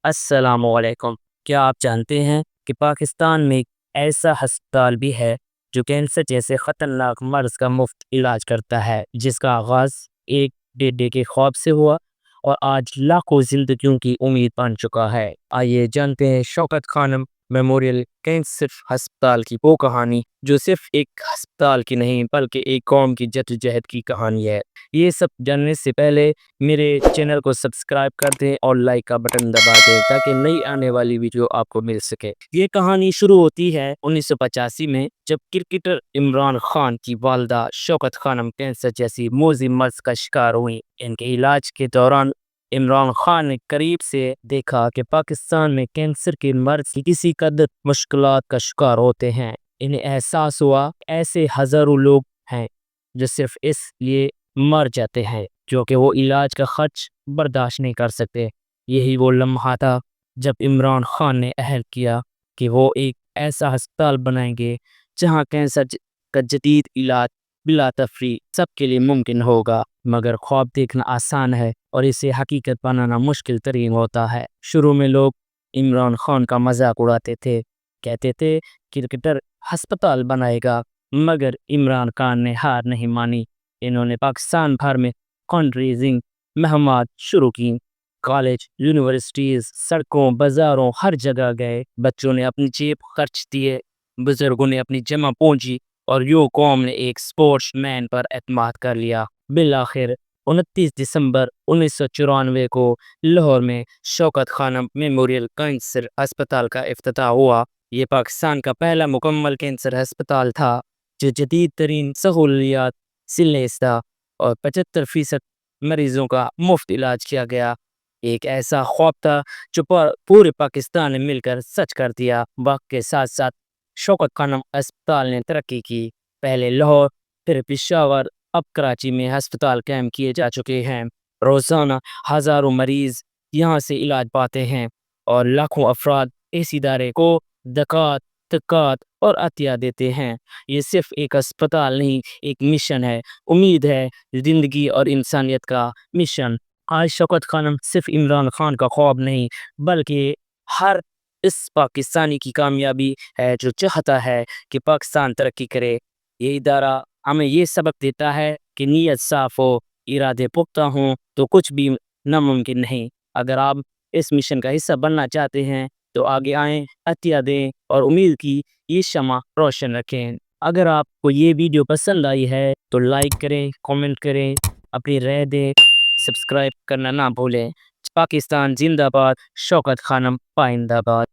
السلام علیکم۔ کیا آپ جانتے ہیں کہ پاکستان میں ایک ایسا ہسپتال بھی ہے جو کینسر جیسے خطرناک مرض کا مفت علاج کرتا ہے، جس کا آغاز ایک ڈیڈے کے خواب سے ہوا اور آج لاکھوں زندگیوں کی امید بن چکا ہے۔ آئیے جانتے ہیں شوکت خانم میموریل کینسر ہسپتال کی وہ کہانی جو صرف ایک ہسپتال کی نہیں بلکہ ایک قوم کی جدوجہد کی کہانی ہے۔ یہ سب جاننے سے پہلے میرے چینل کو سبسکرائب کر دیں اور لائک کا بٹن دبا دیں تاکہ نئی آنے والی ویڈیو آپ کو مل سکے۔ یہ کہانی شروع ہوتی ہے 1985 میں، جب کرکٹر عمران خان کی والدہ شوکت خانم کینسر جیسی موذی مرض کا شکار ہوئیں۔ ان کے علاج کے دوران عمران خان نے قریب سے دیکھا کہ پاکستان میں کینسر کے مرض کی کسی قدر مشکلات کا شکار ہوتے ہیں۔ انہیں احساس ہوا کہ ایسے ہزاروں لوگ ہیں جو صرف اس لیے مر جاتے ہیں جو کہ وہ علاج کا خرچ برداشت نہیں کر سکتے۔ یہی وہ لمحہ تھا جب عمران خان نے عہد کیا کہ وہ ایک ایسا ہسپتال بنائیں گے جہاں کینسر کا جدید علاج بلا تفریق سب کے لیے ممکن ہوگا۔ مگر خواب دیکھنا آسان ہے اور اسے حقیقت بنانا مشکل ترین ہوتا ہے۔ شروع میں لوگ عمران خان کا مذاق اڑاتے تھے، کہتے تھے کرکٹر ہسپتال بنائے گا، مگر عمران خان نے ہار نہیں مانی۔ انہوں نے پاکستان بھر میں فنڈ ریزنگ مہمات شروع کی۔ کالج، یونیورسٹیز، سڑکوں، بازاروں، ہر جگہ گئے۔ بچوں نے اپنی جیب خرچ دیے، بزرگوں نے اپنی جمع پونجی، اور یوں قوم نے ایک سپورٹس مین پر اعتماد کر لیا۔ بالآخر 29 دسمبر 1994 کو لاہور میں شوکت خانم میموریل کینسر ہسپتال کا افتتاح ہوا۔ یہ پاکستان کا پہلا مکمل کینسر ہسپتال تھا جو جدید ترین سہولیات سے لیس تھا اور 75% مریضوں کا مفت علاج کیا گیا۔ ایک ایسا خواب تھا جو پورے پاکستان نے مل کر سچ کر دیا۔ وقت کے ساتھ ساتھ شوکت خانم اسپتال نے ترقی کی۔ پہلے لاہور، پھر پشاور، اب کراچی میں ہسپتال قائم کیے جا چکے ہیں۔ روزانہ ہزاروں مریض یہاں سے علاج پاتے ہیں اور لاکھوں افراد اس ادارے کو زکوٰۃ اور عطیہ دیتے ہیں۔ یہ صرف ایک اسپتال نہیں، ایک مشن ہے، امید ہے، زندگی اور انسانیت کا مشن۔ آج شوکت خانم صرف عمران خان کا خواب نہیں بلکہ ہر اس پاکستانی کی کامیابی ہے جو چاہتا ہے کہ پاکستان ترقی کرے۔ یہ ادارہ ہمیں یہ سبق دیتا ہے کہ نیت صاف ہو، ارادے پختہ ہوں تو کچھ بھی ناممکن نہیں۔ اگر آپ اس مشن کا حصہ بننا چاہتے ہیں تو آگے آئیں، عطیہ دیں اور امید کی یہ شمع روشن رکھیں۔ اگر آپ کو یہ ویڈیو پسند آئی ہے تو لائک کریں، کامنٹ کریں، اپنی رائے دیں، سبسکرائب کرنا نہ بھولیں۔ پاکستان زندہ باد، شوکت خانم پائندہ باد۔